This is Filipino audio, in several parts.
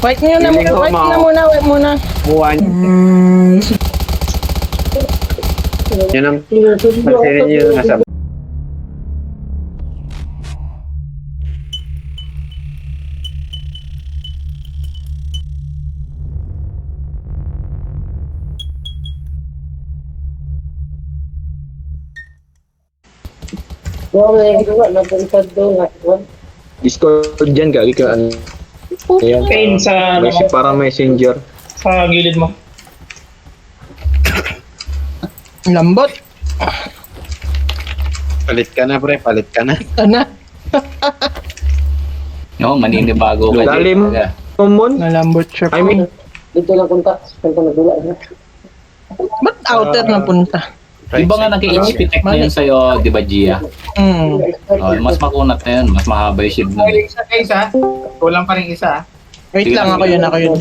Wipe nyo na Feeling muna, ko, wipe Mao. na muna, wipe muna. Buwan. Yan ang pansinin nyo yung nasa Discord dyan, gagi ka. Ayan. Pain sa, Parang messenger. sa gilid mo. Lambot. Palit ka na, pre. Palit ka na. Ano? No, maninibago ka. Lalim. Jay. Common. Nalambot siya po. I mean, Dito lang kontak. Dito nagdula. Ba't outer na punta? Di ba nga nag-HP tech na yun sa'yo, di ba, Gia? Hmm. Oh, mas makunat na yun, mas mahaba yung shield na yun. Isa. Kulang pa rin isa. Wait lang, ako yun.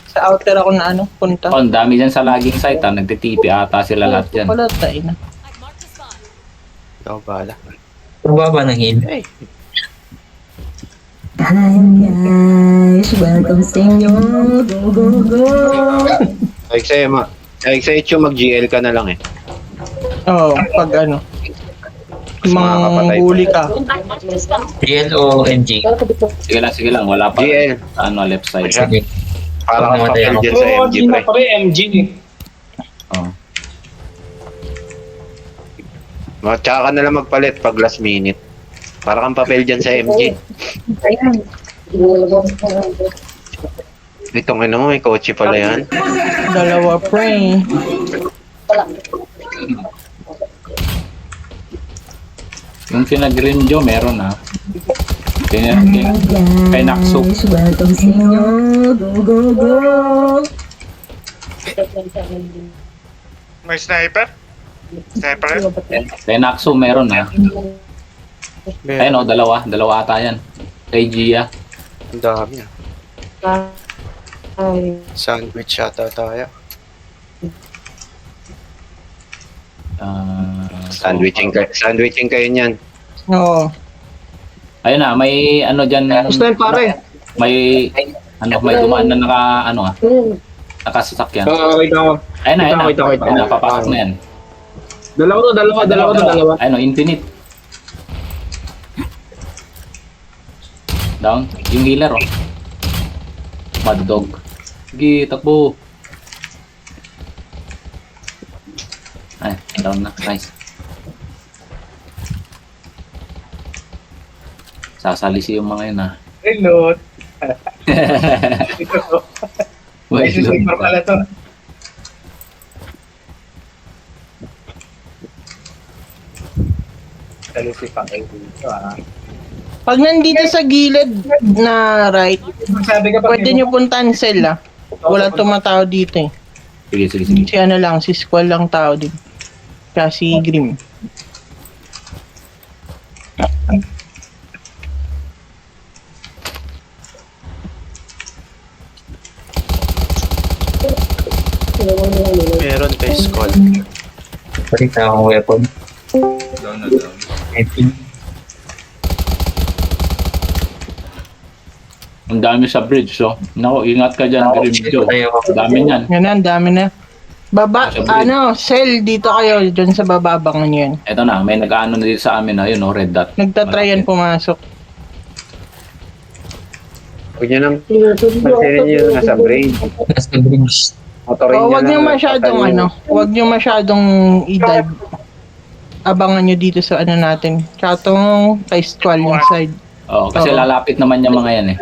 Sa outer ako na ano, punta. Oh, ang dami dyan sa laging site, ha? Nagtitipi ata sila lahat dyan. Wala tayo na. ikaw bahala. Baba ng heal. Hi guys, welcome sa inyo. Go, go, go. Like sa Echo, mag-GL ka na lang eh. Oo, pag ano. Makakapatay Manghuli ka. GL o MG? Sige lang, wala pa. GL. Ano, left side. Sige. Para ka Namatay papel ako. dyan sa MG, pre. pa rin MG eh. Oh. Tsaka ka na lang magpalit pag last minute. Para kang papel dyan sa MG. Itong ano mo, may kotse pala yan. Dalawa pre. Yung pinag-green Joe, meron ha. Kay Nakso. Guys, welcome sa inyo. Go, go, go. May sniper? Sniper rin? Kay Nakso, meron ha. Ayun o, dalawa ata yan. Kay Gia. Ang dami ah. Sandwich yata tayo. Sandwiching kayo niyan. Oo. Ayun na, may ano dyan. Gusto yan pare. May dumaan na nakasasakyan. Wait ako. Ayun na. Kita. Ayun na, papasok na yan. Dalawa. Ayun o, infinite. Down. Yung healer oh. Mad dog. Sige, takbo. Ay, down na. Nice. Sasalisi yung mga yun ah. Reload. Wait, Ay, sniper pala to. Talisi pang dito ah. Pag nandito sa gilid na right, Sabi ka pa, pwede nyo puntahan cell ah. Wala tumatao dito eh. Sige. Si ano lang, si Squall lang tao din. Kaya si Grim. Meron kay Skull. Parita akong weapon. Down. 19. Ang dami sa bridge so. Nako, ingat ka dyan, Grim Joe. Dami niyan. Yan na, ang dami na. Baba, Sa bridge. cell dito kayo, dyan sa bababangan nyo yan. Eto na, may nag-ano na dito sa amin na yun, oh, red dot. Nagtatryan pumasok. Huwag nyo nang pansinin nyo yung nasa brain. Nasa bridge. Motorin O, nyo wag nyo lang. masyadong wag nyo masyadong i-dive. Abangan nyo dito sa ano natin. Tsaka tong kay Squall yung side. Oo, kasi Oo. lalapit naman yung mga yan eh.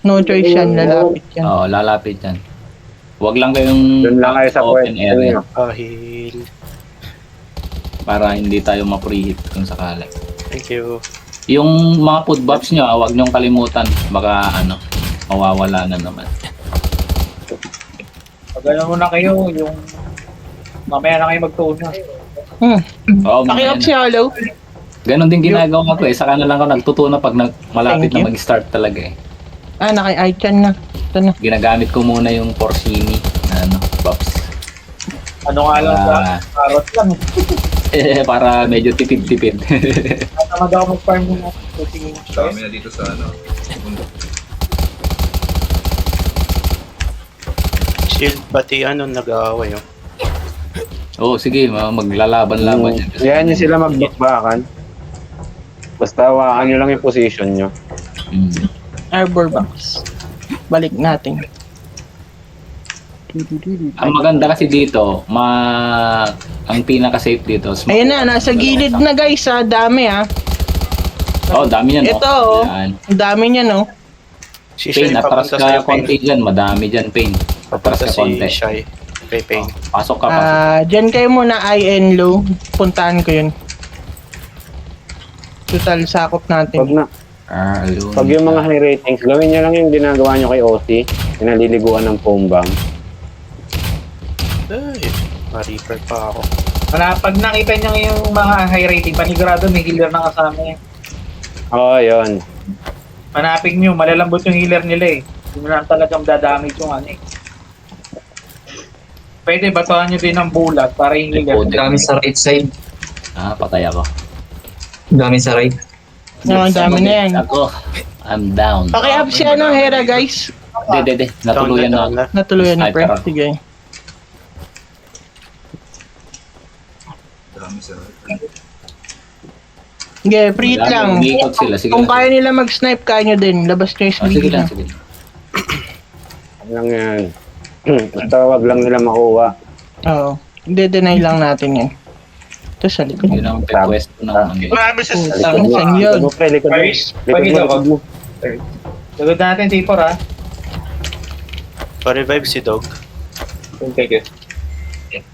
No choice yan, lalapit yan. Oo, lalapit yan. Huwag lang kayong Doon lang kayo sa open pwede. area Ahil. para hindi tayo ma-preheat kung sakali. Thank you. Yung mga food buffs nyo, huwag nyong kalimutan. Baka mawawala na naman. pag ano muna kayo, yung mamaya na kayo magtuna. Oo, Pakiop si Hollow. Ganon din ginagawa ko eh. Saka na lang ako nagtutuna pag malapit Thank you. na mag-start talaga eh. Naki-Aichan na. Ito na. Ginagamit ko muna yung Porcini na buffs. Ano nga lang sa carrot lang. Para medyo tipid-tipid. Natamad ako mag-farm muna. Tingin ko. Dami na dito sa ano. Bundok. Shield pati ano nag-aaway oh. Oo, sige, maglalaban-laban yan. Yan yung sila magbakbakan. Basta hawakan nyo lang yung position nyo. Mm. Arbor box. Balik natin. Ang maganda kasi dito, ang pinaka-safe dito. Ayan na, nasa gilid na guys ha. Dami ha. Oh, dami yan. Ito oh. Yan. Ang dami niya no. Si Pain, Shai atras papunta ka sa konti dyan. Madami dyan, Pain. Atras Papunta ka si konti. Shai. Kay Pain. Pasok ka, pasok. Diyan kayo muna IN low. Puntahan ko yun. Total sakop Pag, natin. na, Alone. pag yung mga high ratings, gawin nyo lang yung ginagawa nyo kay OC. Pinaliliguan ng foam bomb. Ay, ma-reaper pa ako. Pag nakita niyo yung mga high rating, panigurado may healer na kasama yan. Oo, yun. Hanapin nyo, malalambot yung healer nila eh. Hindi lang talagang dadamage yung ano eh. Pwede batuhan nyo din ng bulag para yung healer. Dami sa right side. Patay ako. Dami sa right. Ang dami na yan. Ako, I'm down. Pakiap si ano, Hera guys. De. Natuluyan Down na. Natuluyan na pre. Sniper. Sige. Sige, free hit lang. Umikot sila. Sige Kung lang. kaya nila mag-snipe, kaya nyo din. Labas nyo yung Sige speed lang, na. sige. Ano lang yan. Basta wag lang nila makuha. Oo. Hindi-deny lang natin yan. Ito sa likod. Yun ang request ko ng ano. Marami sa Putang saan yun? Likod mo, pre, likod mo. Likod mo. Sagod natin, T4 ha. Pa-revive si Dog.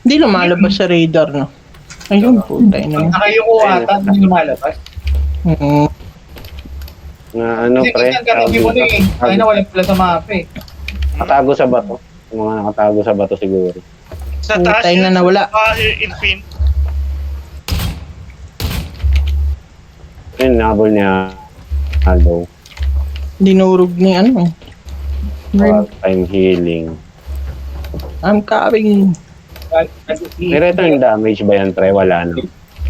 Hindi lumalabas sa radar, no? Ayun, putay na. Nakayuko ata, hindi lumalabas. Na ano, Kasi pre, kasi ang katabi mo na eh. Kaya na walang pala sa mapa eh. nakatago sa bato. Yung mga nakatago sa bato siguro. Sa taas Putay na yun, nawala. Infin. Yun, nabol niya. Hello. Dinurog ni ano. Part-time healing. I'm coming. May return damage ba yan, pre? Wala na.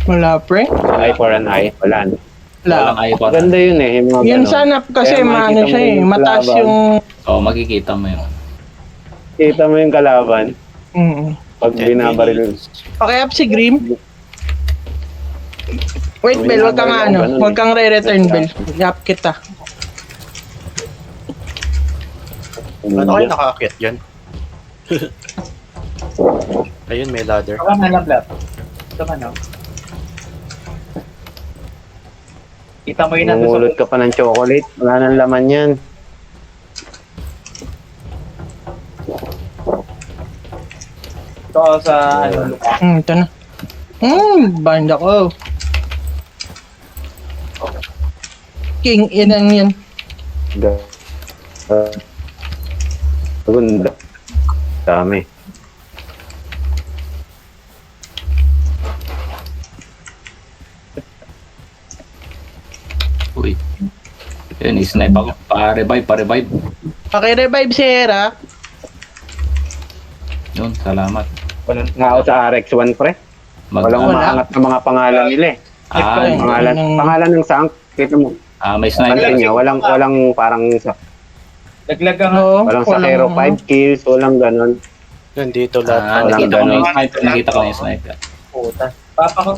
Wala, pre. Eye for an eye. Wala na. Wala. Walang icon. Maganda yun eh. Yung mga Yan ganon. sana kasi Kaya maano makikita siya mo eh. yung Mataas laban. yung... Oo, makikita mo yun. Kita mo yung kalaban. Pag 10 binabaril. Pakiap si Grim. Wait, Bel, wag kang ano. Wag kang re-return, Bel. Yap kita. Ano kayo nakaakyat dyan? Ayun, may ladder. Baka malablat. Ito man oh. Kita mo yun na Mumulot ka pa ng chocolate. Wala nang laman yan. Ito sa ano. Ito na. Banda ko. King inang yan. Ganda. Dami. Uy. Yun, snipe ako. Pa-revive. Paki-revive si Hera. Yun, salamat. Nga ako sa RX1, pre. Walang Wala. umaangat na mga pangalan nila eh. Ay, Pangalan ng sank. Kita mo. may sniper. Pansin nyo, walang parang Laglag ang Oo, walang sakero 5 kills, walang ganon. Yun, dito lahat. walang Nakita ko na yung ganon. sniper. Nakita ko na yung sniper. puta. Papa ko.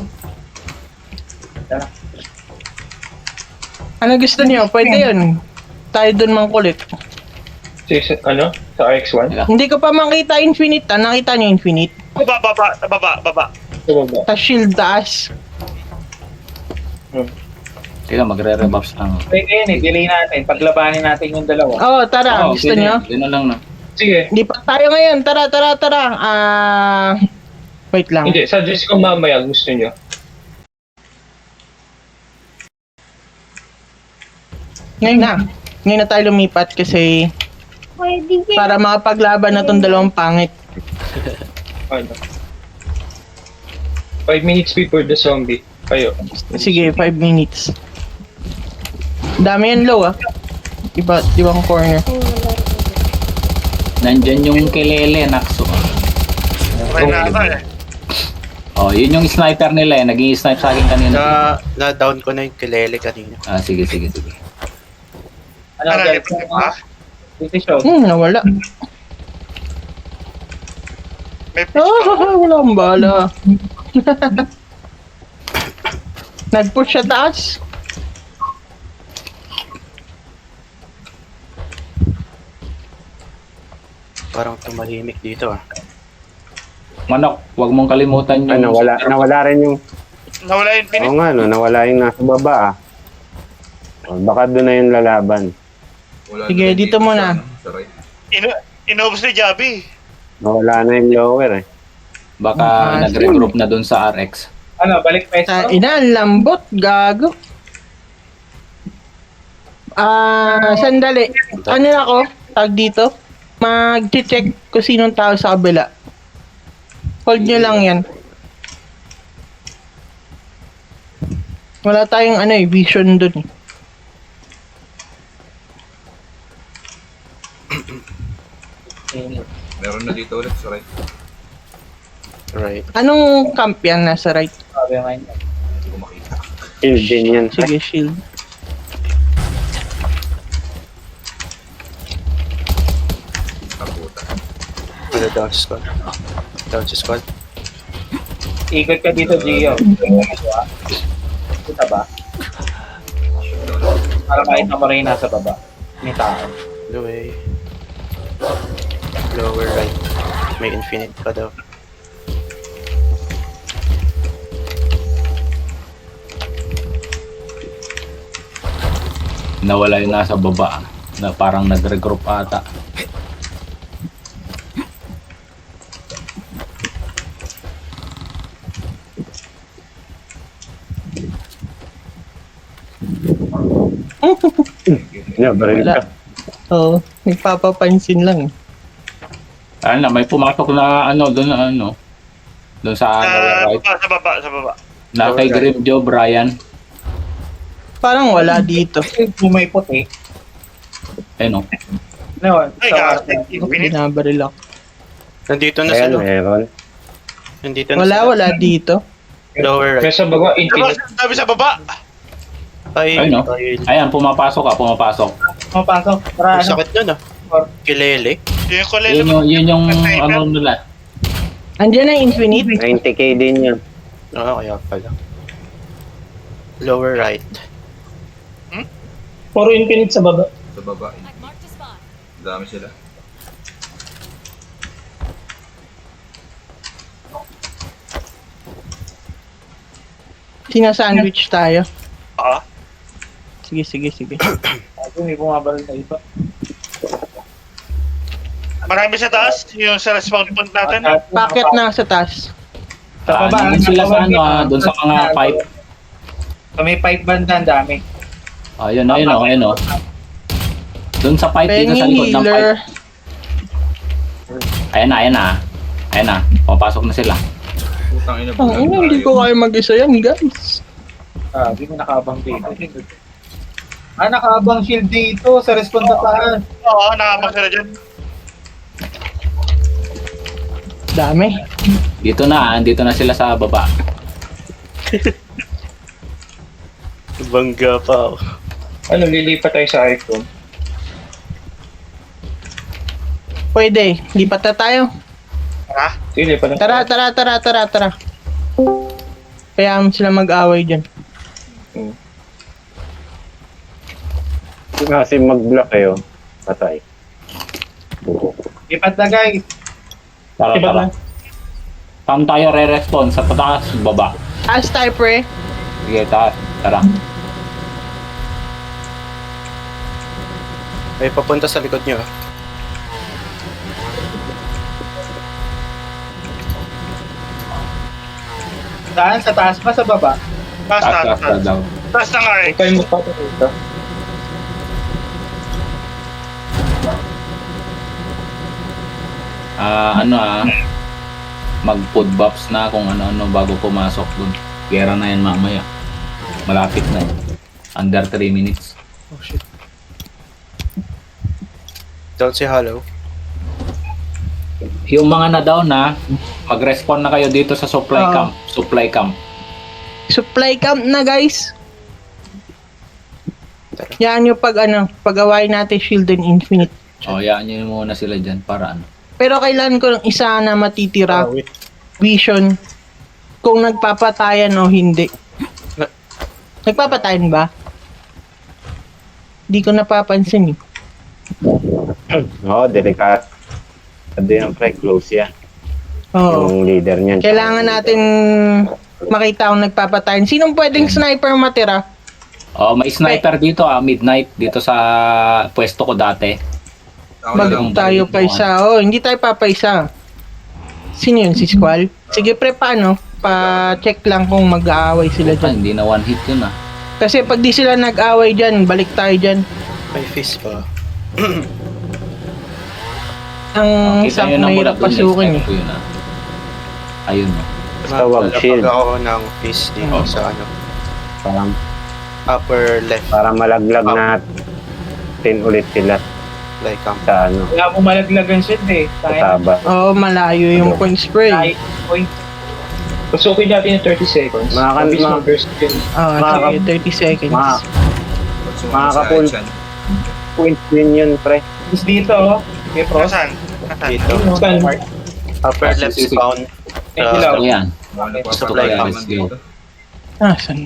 Ano gusto niyo? Pwede yun. Tayo dun mang kulit. Ano? Sa RX1? Hindi ko pa makita infinite. Nakita niyo infinite. Baba. Ta shield taas. Teka, magre-rebuffs lang. Pwede yun eh, delay natin. Paglabanin natin yung dalawa. Oh, tara. Oo, Gusto pwede. niyo? Yun na lang na. Sige. Hindi pa tayo ngayon. Tara. Wait lang. Hindi, suggest ko mamaya gusto nyo. Ngayon na tayo lumipat kasi para makapaglaban na tong dalawang pangit. Ano? 5 minutes before the zombie. Kayo. Sige, 5 minutes. Dami yan low ah. Ibang corner. Nandyan yung kilele, Nakso. Okay na ata eh. Oh, yun yung sniper nila eh. Naging snipe sa akin kanina. Na-down ko na yung kilele kanina. Sige. Ano, Para guys? lipat pa. Decision. Nawala. May pitch pa. Wala akong bala. Nag-push siya taas. Parang tumahimik dito ah. Manok, huwag mong kalimutan Ay, yung... nawala rin yung... Nawala yung Oo pinit. nga, no, nawala yung nasa baba ah. O, baka doon na yung lalaban. Sige, dito muna. Inubos ni Javi. Nawala na yung lower eh. Baka nag-regroup na dun sa RX. Ano, balik pesto? Ina, ang lambot, gago. Sandali. Ano ako? Tag dito? Mag-check kung sinong tao sa kabila. Hold nyo lang yan. Wala tayong vision dun eh. Meron na dito ulit sa right. Right. Anong camp yan nasa right? Sabi nga yun. Hindi ko makita. Shield din yan. Sige, shield. Kaputa. Ano down sa squad? Down sa squad. Ikot ka dito, Gio. Kita ba? Para makita mo rin nasa baba. May tao. The way. Lower right. May infinite pa daw. Nawala yung nasa baba. Na parang nag-regroup ata. Yeah, baril Wala. ka. Oo, nagpapapansin lang. Ano na, may pumatok na doon sa right. Sa baba, sa baba. Na kay Grim Joe, Brian. Parang wala dito. Kung may puti. Ano? No, Ay, sa gas. Infinite. Binabaril ako. Nandito na Ayan, sila. meron. Nandito na sila. Wala dito. Lower right. Kaya sa baba, infinite. Sabi sa baba! Ay, Ay, no? Ayan, pumapasok. Pumapasok. Para Ang sakit nun ah. Kilele. Yung kulele. Yun yung ano nila. Andiyan na yung infinite. 90k din yan. Oo, kaya pala. Lower right. Puro infinite sa baba. Sa baba. Dami sila. Sinasandwich tayo. Ah. Sige. may bumabaril sa iba. Marami sa taas. Yung sa respawn point natin. Packet na sa taas. Sa baba. Doon sila sa doon sa mga pipe. Sa may pipe banda, ang dami. Ayun. Doon sa pipe dito sa Penny likod ng pipe. healer. Ayan na. Pumapasok na sila. Putang ina. Hindi ko kaya mag-isa yan, guys. Hindi mo nakaabang dito. Nakaabang shield dito sa respawn sa taas. Oo, nakabang sila dyan. Dami. Dito na sila sa baba. Bangga pa. Ano, lilipat tayo sa icon. Pwede. Lipat na tayo. Ha? Sige, lipat na. Tara. Kaya sila mag-away dyan. Kasi mag-block kayo. Patay. Lipat na, guys. Tara. Saan tayo re-respawn? Sa pataas, baba. Taas tayo, pre. Sige, taas. Tara. May papunta sa likod nyo. Saan? Sa taas ba? Sa baba? Taas na. Taas daw. Taas na nga eh. Huwag kayo magpapakita. Mag-food buffs na kung ano-ano bago pumasok dun. Gera na yan mamaya. Malapit na. Under 3 minutes. Oh shit. Don't say hello. Yung mga na-down na, mag-respawn na kayo dito sa supply camp. Supply camp na, guys. Yan yung pag-awain natin shield and infinite. O, yaan nyo muna sila dyan para ano. Pero kailan ko ng isa na matitira. Vision. Kung nagpapatayan o hindi. Nagpapatayan ba? Di ko napapansin eh. Oo, delikado. Ano yan, pre? Close yan. Oo. Yung leader niyan. Kailangan natin makita kung nagpapatayan. Sinong pwedeng sniper matira? Oh, may sniper dito midnight dito sa pwesto ko dati. Ako na lang. Bago tayo pa isa. Oh, hindi tayo papaisa. Sino yun? Si Squall? Sige pre, paano? Pa-check lang kung mag-aaway sila Ah, dyan. hindi na one hit yun Kasi pag di sila nag-aaway dyan, balik tayo dyan. May fist pa. Ang Kita isang nyo na mahirap mula dun, pasukin sniper eh. ko yun Ayun Basta wag shield. Nalapag ako ng fist dito sa ano, Parang, upper left, para malaglag natin ulit sila like sa ano, Wala mo malaglagan shield eh. sa Tayo. taba. Oo, malayo yung point spray. Tayo. Point. Pasukin natin yung 30 seconds. Mga kan- Mabilis mga- ng burst yun. Sige, 30 seconds. Mga Pag sumakit Makakapul- sa Aichan, point win yun, pre. Tapos dito, oh. Okay, Frost. Nasaan? Dito. Scan. Upper left spawn. Eh, ilaw. Ito yan. mga Supply napapalaman camp. dito. Saan?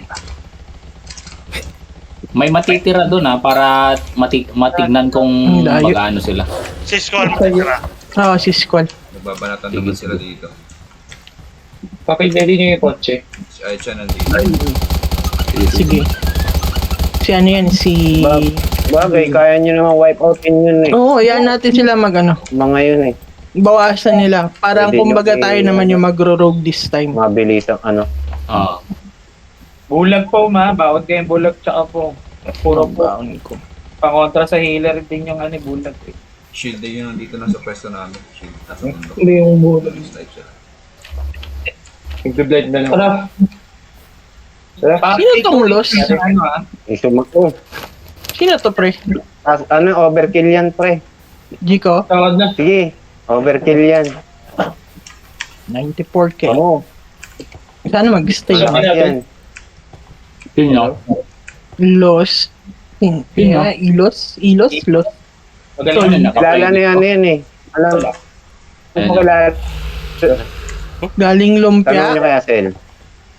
May matitira doon para matignan kung Ang layo. mag-ano sila. Si Skull matira. Oo, si Squall. Nagbabanatan naman sila dito. Pakilali niyo yung kotse. Si Aichan nandito. Sige. Si ano yan, si... Bagay, kaya nyo naman wipe outin yun eh. Oo, yan natin sila mag-ano. Mga yun eh. Bawasan nila. Parang Pwede kumbaga nyo tayo naman yung magro-rogue this time. Mabilis ang ano. Oo. Bulag po, ma. Bawat kayong bulag tsaka po. Puro po. Pangontra sa healer din yung ano, bulag eh. Shield day yun nandito na sa pwesto namin. Shield. Nasa mundo. Hindi yung bulo. Snipe sila. Nagbe-blind na lang. Sarap. Sino tong loss? Ano ah? Isumak ko. Sino to, pre? Ano, overkill yan, pre. Jiko? Tawag na. Sige, overkill yan. 94k. Oo, Sana mag-stay. Sa akin natin. yan. Sino? Loss. Yeah, ilos? Loss. Magaling. Kilala na yan eh. Alam, kung kilala. Galing Tanong nyo lumpia. kaya, Sel.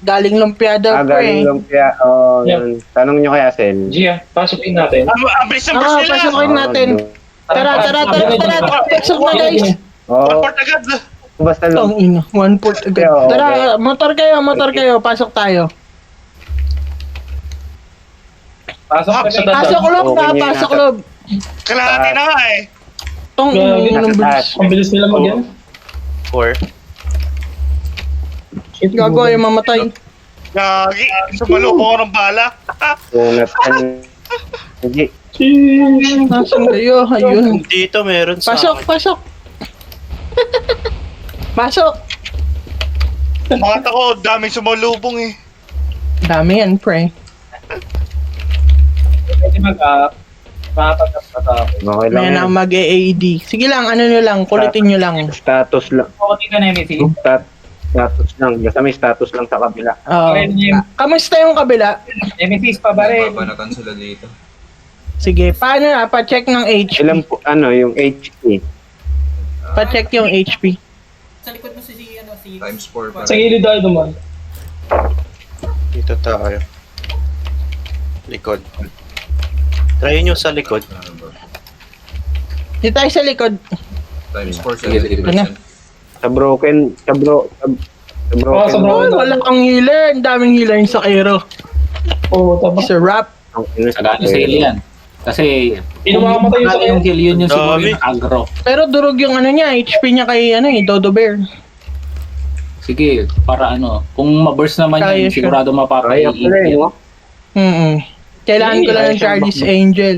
Galing lumpia daw, Galing pre. lumpia. Yun. Tanong nyo kaya, Sel. Gia, pasukin natin. Ang bilis ng burst nila. Pasukin natin. Tara. Pasok na, guys. Oo, Report agad. basta lang. Tong ino, 1 port agad. Oo, Tara, motor kayo. Pasok tayo. Pasok ka sa Pasok loob Okay, na, yun pasok nasa- loob. Kalahati na nga eh. Tong ino, yun ang bilis. Ang bilis nila mag-yan. 4. Gago ay mamatay. Gagi. Sumalubong ako ng bala. Unat yan. Sige. Nasaan kayo? Ayun. Dito meron sa Pasok. Pasok. Mga tako, daming sumalubong eh. Dami yan, pre. Pwede makapagkapata. Okay lang May na yan. mag-AAD. Sige lang, ano nyo lang, kulitin nyo lang. Status lang. Okay ka na, Messi. Status lang. Basta may status lang sa kabila. Kamusta yung kabila? Nemesis pa ba rin? Nagbabanatan sila dito. Sige, paano na? Pa-check ng HP. Ilan po, yung HP. Pa-check yung HP. Times 4 pa Sa rin. gilid tayo duman. Dito tayo. Likod. Try nyo sa likod. Dito tayo sa likod. Times 4 Sige, sige. 70%. Sa broken. Sa broken. sa Oh, wala kang healer. Ang daming healer yung sa Aero. Oo, tama. Sa rap. Sagana sa yan. Kasi Pinamamatay yung sa yung heal yun yung siguro Dami. yung agro. Pero durog yung ano niya, HP niya kay Dodo Bear. Sige, para kung ma-burst naman Kaya yan, siya. sigurado Kaya mapapaiit pala eh, no? Kailangan ko lang ng Charlie's Angel.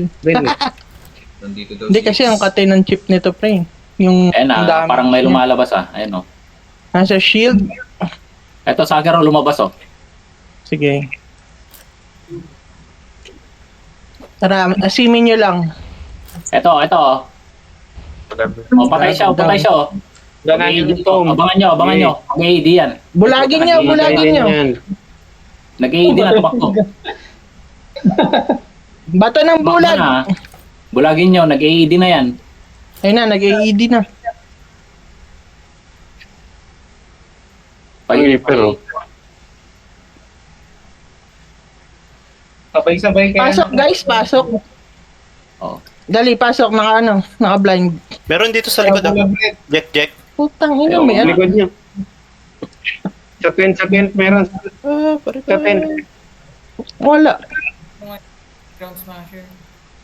Nandito daw Hindi kasi ang kate ng chip nito, pre. Yung Ayan ang dami parang may niya. lumalabas Ayan Nasa shield. Eto sa akin raw lumabas Sige. Tara, asimin nyo lang. Eto patay siya Ganahin Mag-AD to. Abangan nyo. Mag-AD yan. Bulagin nyo. Yan. Nag-AD na tumakbo. Bato ng bulag. Bulagin nyo, nag-AD na yan. Ayun na, nag-AED na. Pero Sabay-sabay kayo. Pasok guys, pasok. Oh. Dali, pasok. Naka-blind. Meron dito sa likod ako. Jack. Putang ina, may ano. likod niyo. Sa tent, meron. Sa tent. Wala.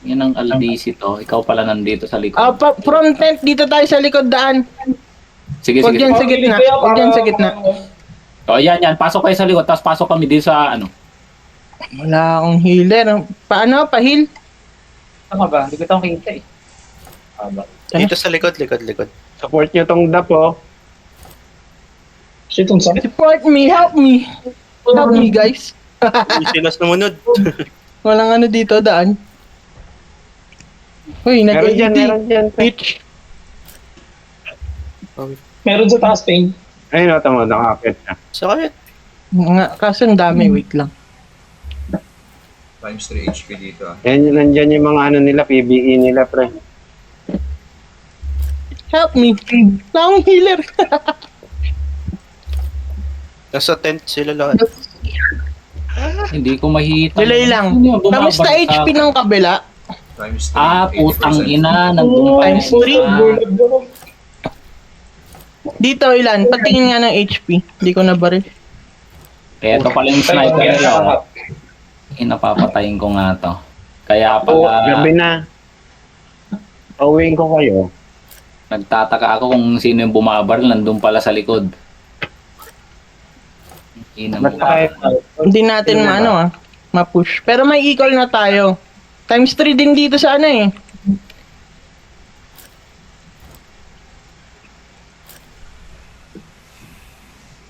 Yan ang LDC to. Ikaw pala nandito sa likod. From tent, dito tayo sa likod daan. Sige, Huwag sige. yan sa gitna. Huwag yan sa gitna. O, yan. Pasok kayo sa likod. Tapos pasok kami dito sa ano. Wala akong healer. Paano? Pa-heal? Tama ba? Hindi ko itong kita eh. Dito sa likod. Support niyo tong dap, oh. Shit, ang sakit. Support me, help me. Help me guys. Hindi sila sumunod. Walang ano dito, daan. Uy, Meron dyan, nag-AED. meron dyan. Pitch. Meron sa taas, Ping. Ayun, tama, nakakit na. Sakit. Nga, kaso ang dami, wait lang. Times 3 HP dito ah. Yan, nandyan yung mga ano nila, PBE nila, pre. Help me. Wala akong healer. Nasa tent sila lahat. Hindi ko mahita. Delay lang. Ano yung bumabalik Kamusta sa- HP ng kabila? Times 3, Putang 80%. ina. Nandun pa Times yun. 3? Dito, ilan? Patingin nga ng HP. Hindi ko nabaril. Eto pala yung sniper nila. Inapapatayin ko nga to. Kaya pala Gabi na. Pauwiin ko kayo. nagtataka ako kung sino yung bumabaril. Nandun pala sa likod. Ina mo. Ba't pa kayo? Hindi natin ma-push. Pero may equal na tayo. Times 3 din dito sa ano eh.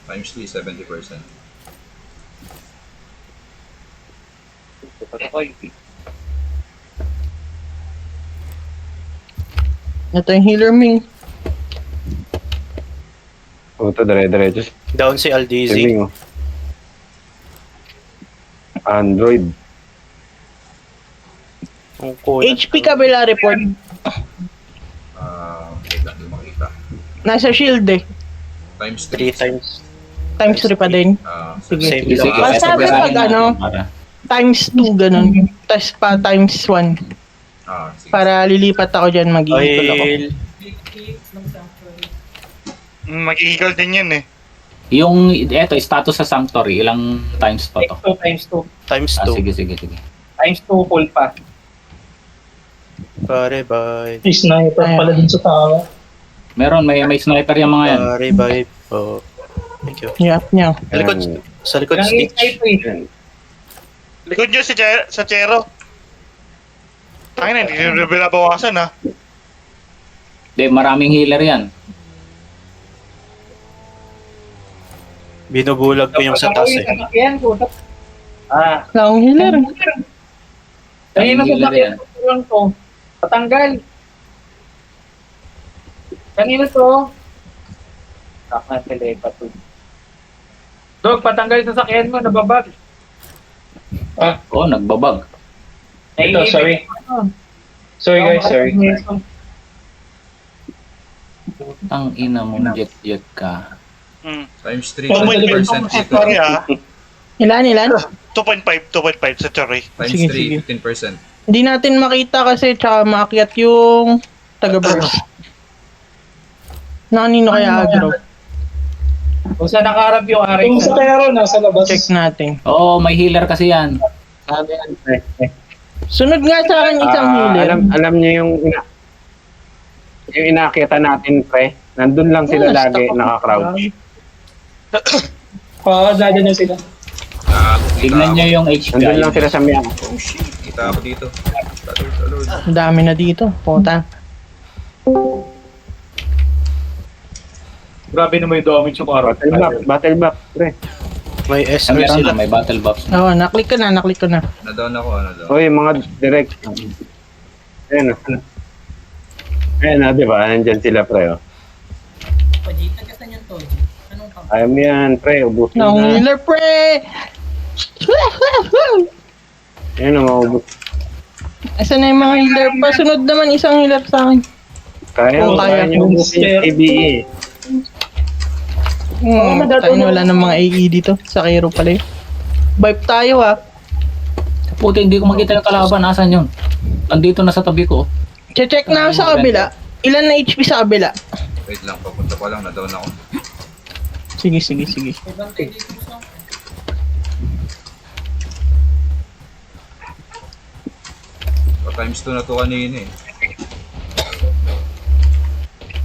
Times 3, 70%. Ito yung healer Ming. Puto, dire-diretso. Down si LDZ. Saving, oh. Android. Ang cool. HP kabila report. Wait lang, hindi makita. Nasa shield eh. Times 3 3. times. Times 3 pa din. Sige. Same Sige, sige. lang. Basta Eto, pag basahin ano, natin para- Times 2 ganun. Tapos pa times 1. Sige. Para lilipat ako dyan, mag-equal ako. Oil. Mag-eagle din yan eh. Yung, eto, status sa Sanctuary, ilang times pa to? Times 2. Times Ah, 2. sige. Times 2 full pa. Pare, bye. May sniper pala din sa tao. Meron, may sniper yung mga yan. Pare, bye. Oh. Thank you. Yup niya. Sa likod. Sa likod, Ilang Stitch. type eh. Likod nyo sa Chero. Tangin na, hindi nyo binabawasan ha. Hindi, maraming healer yan. Binubulag ko yung sa taas eh. Yan, puta. Ah, Wala akong healer. kanina sa healer sakyan ko lang to. Patanggal. Kanina to. Takna telepa to. Dog, patanggal sa sakyan mo, nababag. Oo, nagbabag. Ito, sorry. Sorry guys, sorry. Tang ina mo, jet ka. Times 3, Oh, 20% dito. Sorry ha. Ilan? 2.5 sa Chori. Times Sige, 3, 15%. Hindi natin makita kasi tsaka maakyat yung taga-burst. Nakanino kaya agro? Kung saan nakaharap yung aray Yung sa Pero, nasa labas. Check natin. Oo, may healer kasi yan. Sunod nga sa akin isang healer. Alam niyo yung inakita natin, pre. Nandun lang sila lagi, naka-crowd. Dada na sila. Tignan nyo yung HP. Nandun lang sila sa miyan. Oh shit, kita ako dito. Talod. Ang dami na dito. Puta. Grabe naman yung damage yung araw. Battle back, pre. May SR Meron sila. na, may battle buffs. Oo, naklik ko na. Na-down ako, na-down. Oy, mga direct. Ayan, oh. Ayan, di ba? Nandyan sila, pre, oh. Ayaw mo yan, pre. Ubus Wala akong na. healer, pre! Ayan, maubos. Asan na yung mga healer? Pasunod naman isang healer sa akin. Kaya, Oo, kaya. kaya nyo ubusin yung PBE. Tayo na wala ng mga AE dito. Sa Cairo pala yun. Vibe tayo ha. Puti, hindi ko makita yung kalaban. Nasaan yun? Andito na sa tabi ko. Check na ako sa kabila. Ilan na HP sa kabila? Wait lang, papunta pa lang, na-down ako. Sige. Times 2 na to kanina eh.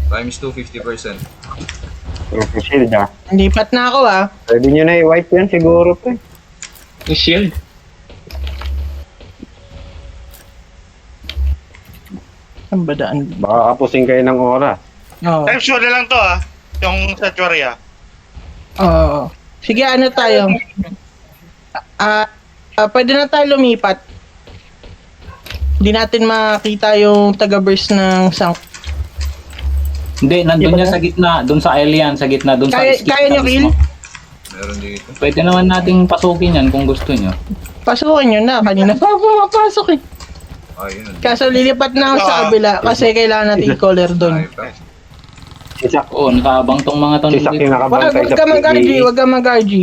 Times 2, 50%. Shield ah. Lipat na ako ha. Pwede nyo na i-wipe yan siguro pre. Yung shield. Ang badaan. Baka kapusin kayo ng oras. Oo. Times 1 na lang to yung sanctuary Oo. Sige, ano tayo? Pwede na tayo lumipat. Hindi natin makita yung taga-burst ng sank. Hindi, nandun niya sa gitna. Doon sa alien, sa gitna. Doon sa skip Kaya na nyo kill? mismo. Meron dito. Pwede naman nating pasukin yan kung gusto nyo. Pasukin nyo na. Kanina pa pumapasok eh. Yun. Kaso lilipat na ako sa kabila kasi kailangan natin i-collar doon. Sisak. Oo, nakaabang tong mga to. Sisak yung Wag nakabantay ka mag-RG, wag ka mag-RG.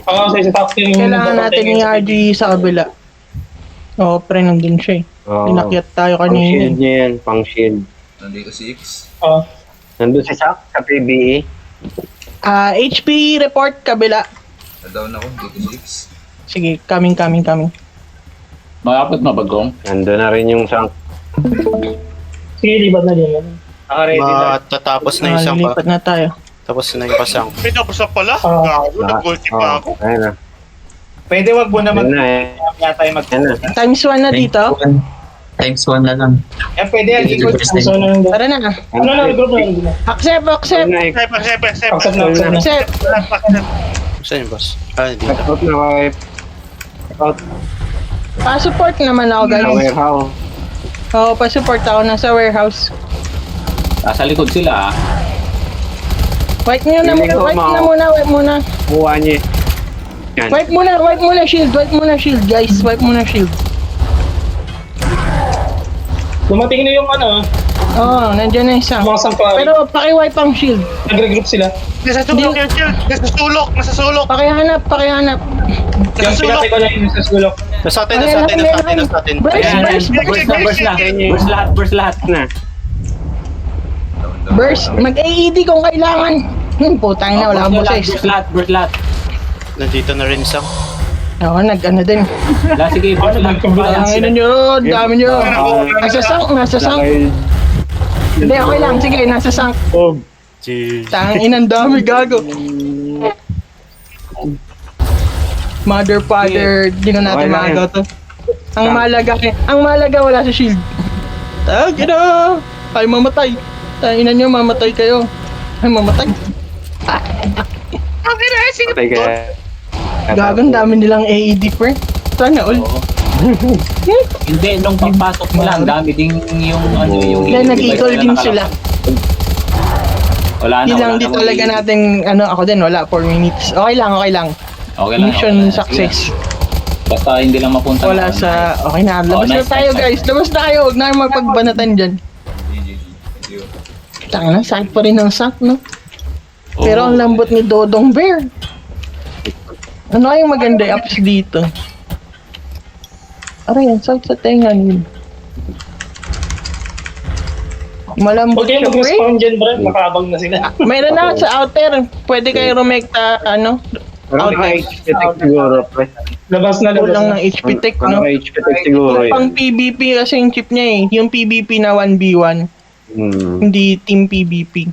Sa isa top yung... Kailangan natin i-RG sa kabila. Oo, pre, nandun siya eh. Pinakyat tayo Pang kanina shield niya yan, pang shield. Nandito si X. Nandun si Sak sa PBE. HP report kabila. Na-down ako, dito si X. Sige, coming. Malapit na bagong. Nandun na rin yung Sank. Sige, libat na din. Naka-ready na. Matatapos na yung isang Lilipat na tayo. Tapos na yung pasang. Pinapos na pala. Gago, nag-ulti pa ako. Ayun na. Pwede wag mo na Ayun na eh. tayo mag Ayun na. Times 1 na dito. Times 1 na lang. Yan, pwede yan. Ikot. So, na lang. Tara na. Ano na, group na. Accept. Ayun na eh. Accept na. Accept. Saan yung boss? Dito. Out na wipe. Pa-support naman ako, Sa guys. warehouse. Oo, pa-support ako. Nasa warehouse. Nasa likod sila Wipe nyo na Feeling muna. ko, Wipe muna. Buha niya. Yan. Wipe muna shield. Guys. Wipe muna shield. Dumating na yung ano, Oo, nandiyan na isang. mga sanctuary. Pero paki-wipe ang shield. Nagre-group sila. Nasa sulok yung shield. Nasa sulok. Pakihanap. Yung pinatay ko na yun sa sulok. Nasa atin. Burst lahat. Na. Burst. Mag-AED kung kailangan. Putang na, wala akong boses. Burst lahat. Nandito na rin isang. Oo, nag-ano din. Sige, burst lahat. Ang ina nyo, dami nyo. Nasa sank. Hindi, okay lang. Sige, nasa sank. Tangin, ang dami gago. Mother, father, di na natin Okay lang magaw to. Ang malaga wala sa shield. Tangin na. Ay, mamatay. Tangin nyo, mamatay kayo. Ay, mamatay. Patay ka. Gago, ang dami nilang AED, friend. Sana all. Hindi, nung pagpasok mo lang, dami ding yung yung... Kaya nag-eagle din sila. Wala na, Hindi lang di talaga natin, ako din, wala, 4 minutes. Okay lang. Okay lang. Mission okay lang. success. Basta hindi lang mapunta. Wala sa, okay na, labas na nice, tayo nice. guys. Labas na kayo, huwag na kayo magpagbanatan dyan. Tanga na, sakit pa rin ng sank, no? Pero ang lambot ni Dodong Bear. Ano kayong maganda apps dito? Aray, ang sakit sa tenga nila. Malambot Huwag kayong siya, pre. mag-respawn dyan, bro. Makaabang na sila. Mayroon na sa outer. Pwede kayo rumekta, Pero naka-HP tech siguro, pre. Labas na. kulang ng HP tech, no? Naka-HP tech siguro yun. Pang PvP kasi yung chip niya eh. Yung PvP na 1v1. Hindi team PvP.